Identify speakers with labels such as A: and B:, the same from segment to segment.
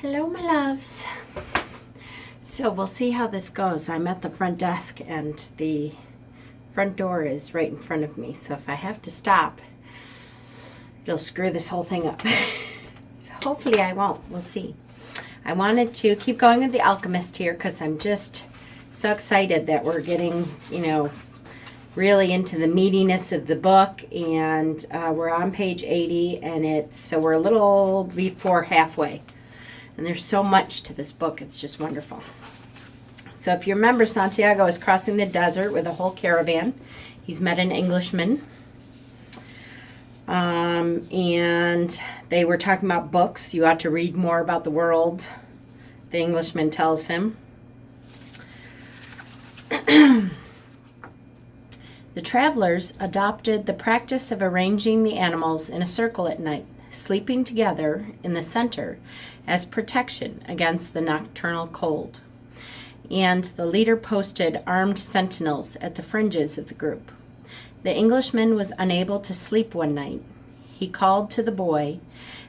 A: Hello, my loves. So we'll see how this goes. I'm at the front desk and the front door is right in front of me. So if I have to stop, it'll screw this whole thing up. So hopefully I won't. We'll see. I wanted to keep going with the Alchemist here because I'm just so excited that we're getting, really into the meatiness of the book. And we're on page 80 and so we're a little before halfway. And there's so much to this book. It's just wonderful. So if you remember, Santiago is crossing the desert with a whole caravan. He's met an Englishman. And they were talking about books. You ought to read more about the world, the Englishman tells him. The travelers adopted the practice of arranging the animals in a circle at night, sleeping together in the center as protection against the nocturnal cold. And the leader posted armed sentinels at the fringes of the group. The Englishman was unable to sleep one night. He called to the boy,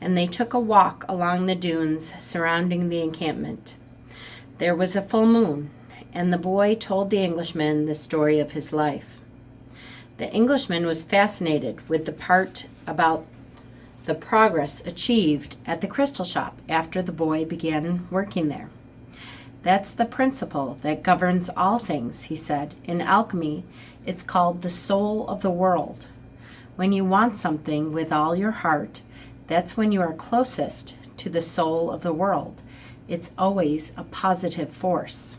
A: and they took a walk along the dunes surrounding the encampment. There was a full moon, and the boy told the Englishman the story of his life. The Englishman was fascinated with the part about the progress achieved at the crystal shop after the boy began working there. That's the principle that governs all things, he said. In alchemy, it's called the soul of the world. When you want something with all your heart, that's when you are closest to the soul of the world. It's always a positive force.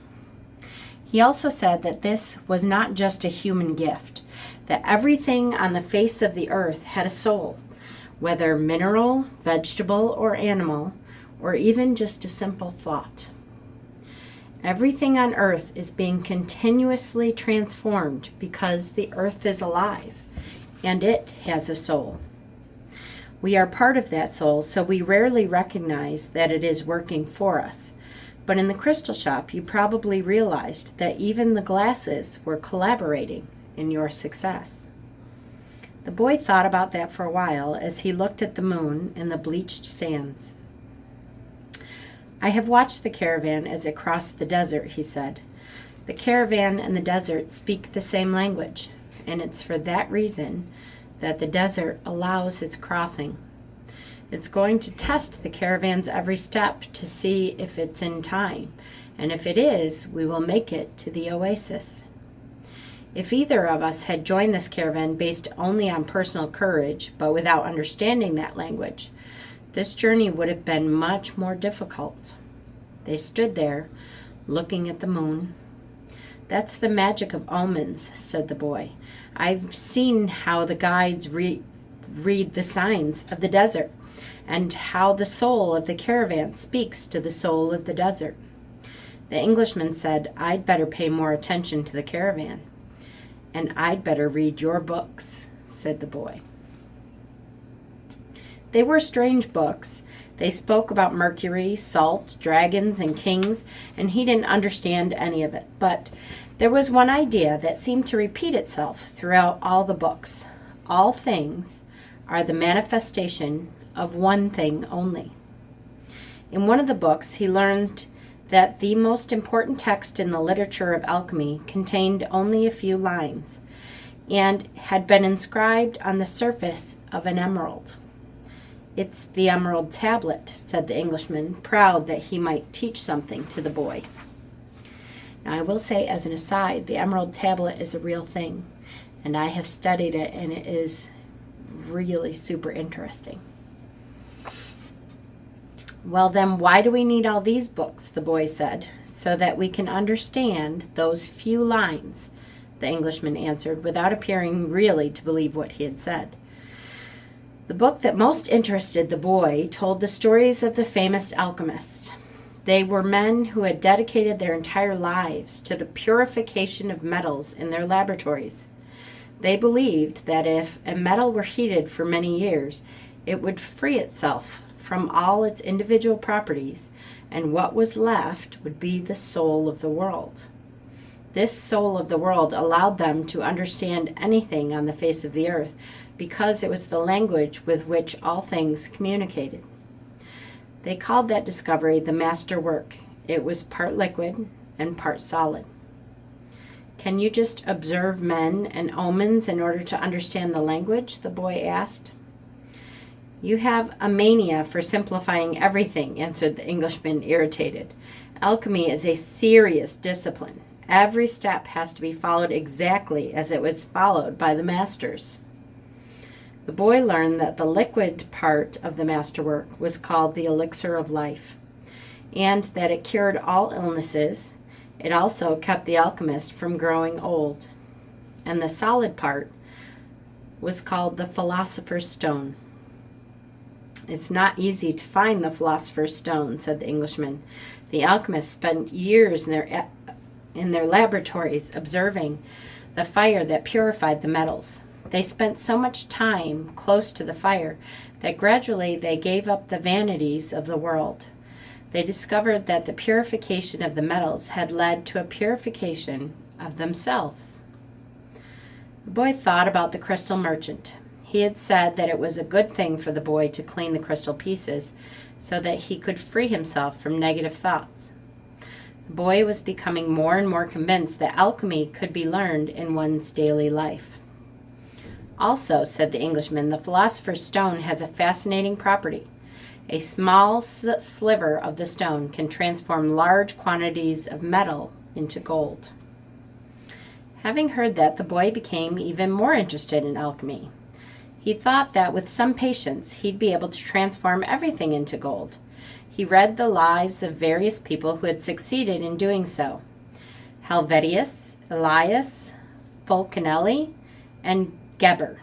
A: He also said that this was not just a human gift, that everything on the face of the earth had a soul, whether mineral, vegetable, or animal, or even just a simple thought. Everything on earth is being continuously transformed because the earth is alive, and it has a soul. We are part of that soul, so we rarely recognize that it is working for us. But in the crystal shop, you probably realized that even the glasses were collaborating in your success. The boy thought about that for a while as he looked at the moon and the bleached sands. I have watched the caravan as it crossed the desert, he said. The caravan and the desert speak the same language, and it's for that reason that the desert allows its crossing. It's going to test the caravan's every step to see if it's in time, and if it is, we will make it to the oasis. If either of us had joined this caravan based only on personal courage, but without understanding that language, this journey would have been much more difficult. They stood there, looking at the moon. That's the magic of omens, said the boy. I've seen how the guides read the signs of the desert, and how the soul of the caravan speaks to the soul of the desert. The Englishman said, I'd better pay more attention to the caravan. And I'd better read your books, said the boy. They were strange books. They spoke about Mercury, salt, dragons, and kings, and he didn't understand any of it. But there was one idea that seemed to repeat itself throughout all the books. All things are the manifestation of one thing only. In one of the books, he learned that the most important text in the literature of alchemy contained only a few lines and had been inscribed on the surface of an emerald. It's the emerald tablet, said the Englishman, proud that he might teach something to the boy. Now, I will say as an aside, the emerald tablet is a real thing, and I have studied it, and it is really super interesting. Well, then why do we need all these books, the boy said, so that we can understand those few lines, the Englishman answered, without appearing really to believe what he had said. The book that most interested the boy told the stories of the famous alchemists. They were men who had dedicated their entire lives to the purification of metals in their laboratories. They believed that if a metal were heated for many years, it would free itself from all its individual properties, and what was left would be the soul of the world. This soul of the world allowed them to understand anything on the face of the earth because it was the language with which all things communicated. They called that discovery the master work. It was part liquid and part solid. Can you just observe men and omens in order to understand the language? The boy asked. You have a mania for simplifying everything, answered the Englishman, irritated. Alchemy is a serious discipline. Every step has to be followed exactly as it was followed by the masters. The boy learned that the liquid part of the masterwork was called the elixir of life, and that it cured all illnesses. It also kept the alchemist from growing old. And the solid part was called the philosopher's stone. It's not easy to find the philosopher's stone, said the Englishman. The alchemists spent years in their laboratories observing the fire that purified the metals. They spent so much time close to the fire that gradually they gave up the vanities of the world. They discovered that the purification of the metals had led to a purification of themselves. The boy thought about the crystal merchant. He had said that it was a good thing for the boy to clean the crystal pieces so that he could free himself from negative thoughts. The boy was becoming more and more convinced that alchemy could be learned in one's daily life. Also, said the Englishman, the philosopher's stone has a fascinating property. A small sliver of the stone can transform large quantities of metal into gold. Having heard that, the boy became even more interested in alchemy. He thought that with some patience, he'd be able to transform everything into gold. He read the lives of various people who had succeeded in doing so. Helvetius, Elias, Fulcanelli, and Geber.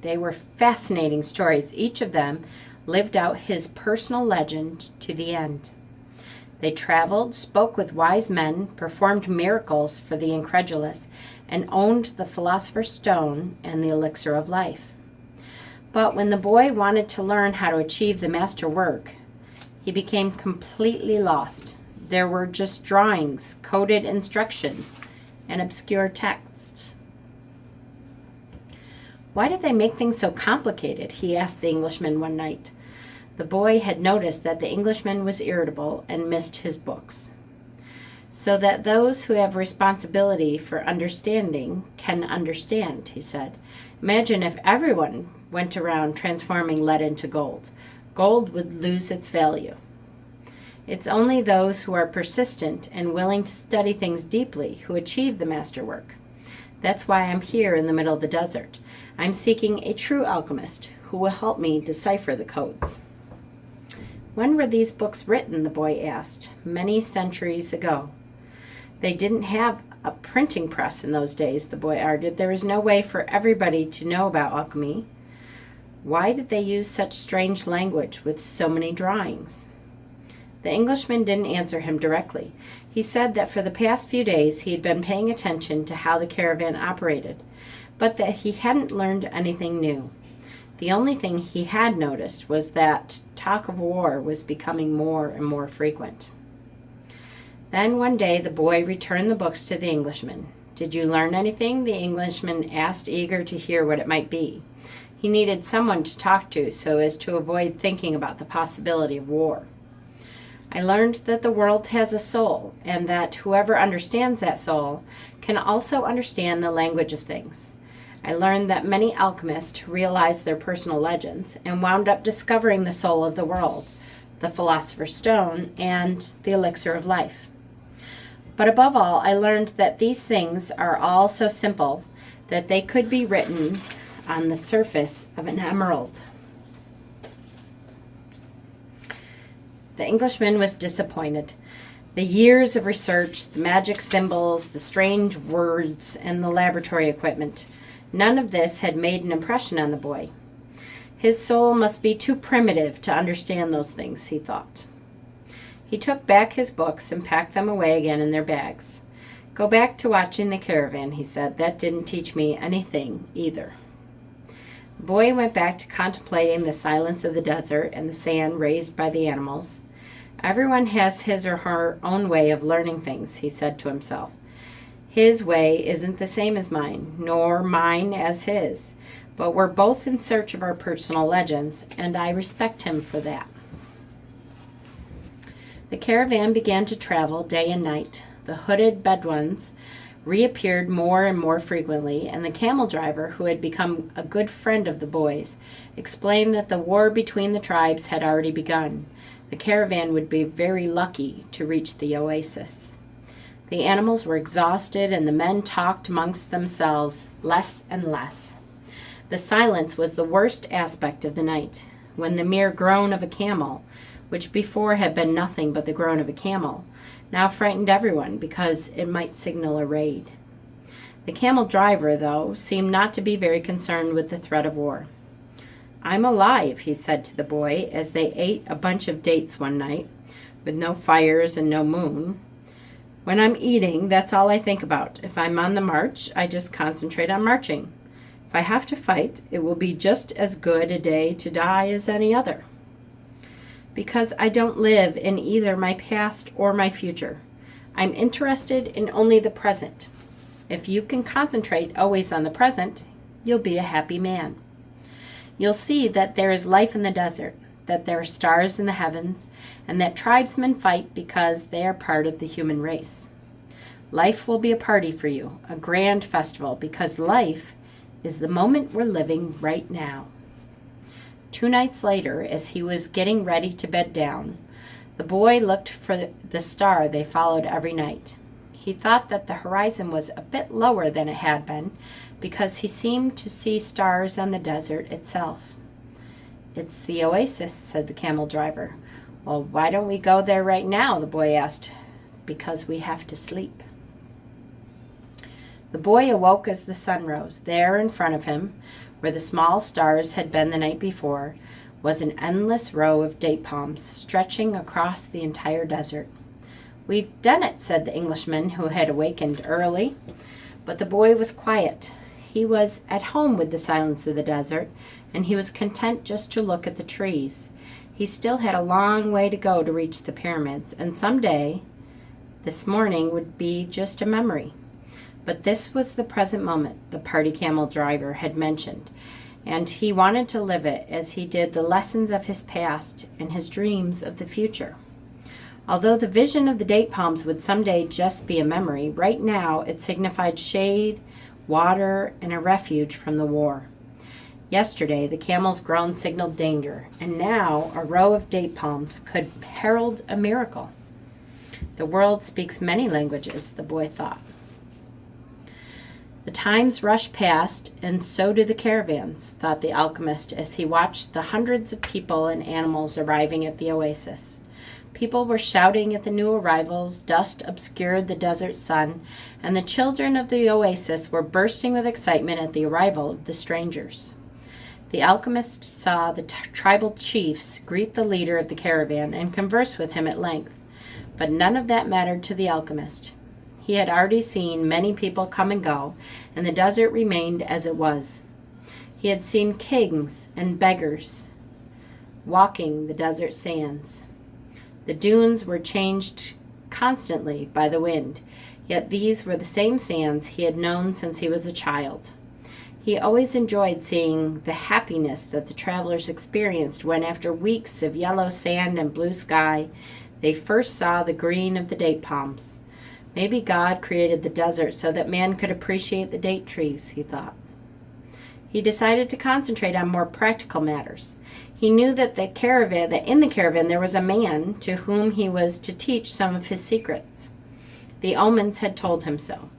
A: They were fascinating stories. Each of them lived out his personal legend to the end. They traveled, spoke with wise men, performed miracles for the incredulous, and owned the philosopher's stone and the elixir of life. But when the boy wanted to learn how to achieve the master work, he became completely lost. There were just drawings, coded instructions, and obscure texts. Why did they make things so complicated? He asked the Englishman one night. The boy had noticed that the Englishman was irritable and missed his books. So that those who have responsibility for understanding can understand, he said. Imagine if everyone went around transforming lead into gold. Gold would lose its value. It's only those who are persistent and willing to study things deeply who achieve the masterwork. That's why I'm here in the middle of the desert. I'm seeking a true alchemist who will help me decipher the codes. When were these books written? The boy asked. Many centuries ago. They didn't have a printing press in those days, the boy argued. There was no way for everybody to know about alchemy. Why did they use such strange language with so many drawings? The Englishman didn't answer him directly. He said that for the past few days he had been paying attention to how the caravan operated, but that he hadn't learned anything new. The only thing he had noticed was that talk of war was becoming more and more frequent. Then one day the boy returned the books to the Englishman. Did you learn anything? The Englishman asked, eager to hear what it might be. He needed someone to talk to so as to avoid thinking about the possibility of war. I learned that the world has a soul, and that whoever understands that soul can also understand the language of things. I learned that many alchemists realized their personal legends and wound up discovering the soul of the world, the philosopher's stone, and the elixir of life. But above all, I learned that these things are all so simple that they could be written on the surface of an emerald. The Englishman was disappointed. The years of research, the magic symbols, the strange words, and the laboratory equipment, none of this had made an impression on the boy. His soul must be too primitive to understand those things, he thought. He took back his books and packed them away again in their bags. Go back to watching the caravan, he said. That didn't teach me anything either. The boy went back to contemplating the silence of the desert and the sand raised by the animals. Everyone has his or her own way of learning things, he said to himself. His way isn't the same as mine, nor mine as his, but we're both in search of our personal legends, and I respect him for that. The caravan began to travel day and night. The hooded Bedouins reappeared more and more frequently, and the camel driver, who had become a good friend of the boys, explained that the war between the tribes had already begun. The caravan would be very lucky to reach the oasis. The animals were exhausted, and the men talked amongst themselves less and less. The silence was the worst aspect of the night, when the mere groan of a camel, which before had been nothing but the groan of a camel, now frightened everyone because it might signal a raid. The camel driver, though, seemed not to be very concerned with the threat of war. "I'm alive," he said to the boy as they ate a bunch of dates one night, with no fires and no moon. "When I'm eating, that's all I think about. If I'm on the march, I just concentrate on marching. If I have to fight, it will be just as good a day to die as any other. Because I don't live in either my past or my future. I'm interested in only the present. If you can concentrate always on the present, you'll be a happy man. You'll see that there is life in the desert, that there are stars in the heavens, and that tribesmen fight because they are part of the human race. Life will be a party for you, a grand festival, because life is the moment we're living right now." 2 nights later, as he was getting ready to bed down, the boy looked for the star they followed every night. He thought that the horizon was a bit lower than it had been, because he seemed to see stars on the desert itself. "It's the oasis," said the camel driver. "Well, why don't we go there right now?" the boy asked. "Because we have to sleep." The boy awoke as the sun rose. There in front of him, where the small stars had been the night before, was an endless row of date palms stretching across the entire desert. "We've done it," said the Englishman, who had awakened early. But the boy was quiet. He was at home with the silence of the desert, and he was content just to look at the trees. He still had a long way to go to reach the pyramids, and someday this morning would be just a memory. But this was the present moment the party camel driver had mentioned, and he wanted to live it as he did the lessons of his past and his dreams of the future. Although the vision of the date palms would someday just be a memory, right now it signified shade, water, and a refuge from the war. Yesterday, the camel's groan signaled danger, and now a row of date palms could herald a miracle. The world speaks many languages, the boy thought. The times rush past, and so do the caravans, thought the alchemist as he watched the hundreds of people and animals arriving at the oasis. People were shouting at the new arrivals, dust obscured the desert sun, and the children of the oasis were bursting with excitement at the arrival of the strangers. The alchemist saw the tribal chiefs greet the leader of the caravan and converse with him at length, but none of that mattered to the alchemist. He had already seen many people come and go, and the desert remained as it was. He had seen kings and beggars walking the desert sands. The dunes were changed constantly by the wind, yet these were the same sands he had known since he was a child. He always enjoyed seeing the happiness that the travelers experienced when, after weeks of yellow sand and blue sky, they first saw the green of the date palms. Maybe God created the desert so that man could appreciate the date trees, he thought. He decided to concentrate on more practical matters. He knew that in the caravan there was a man to whom he was to teach some of his secrets. The omens had told him so.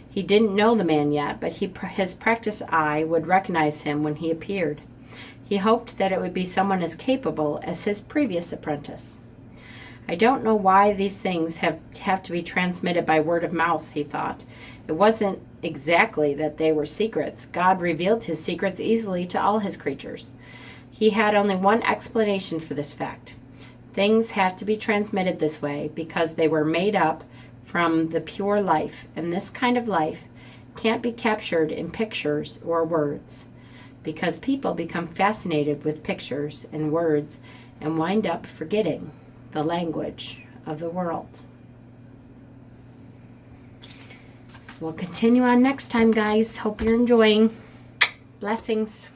A: He didn't know the man yet, but his practiced eye would recognize him when he appeared. He hoped that it would be someone as capable as his previous apprentice. "I don't know why these things have to be transmitted by word of mouth," he thought. It wasn't exactly that they were secrets. God revealed his secrets easily to all his creatures. He had only one explanation for this fact. Things have to be transmitted this way because they were made up from the pure life, and this kind of life can't be captured in pictures or words, because people become fascinated with pictures and words and wind up forgetting the language of the world. So we'll continue on next time, guys. Hope you're enjoying. Blessings.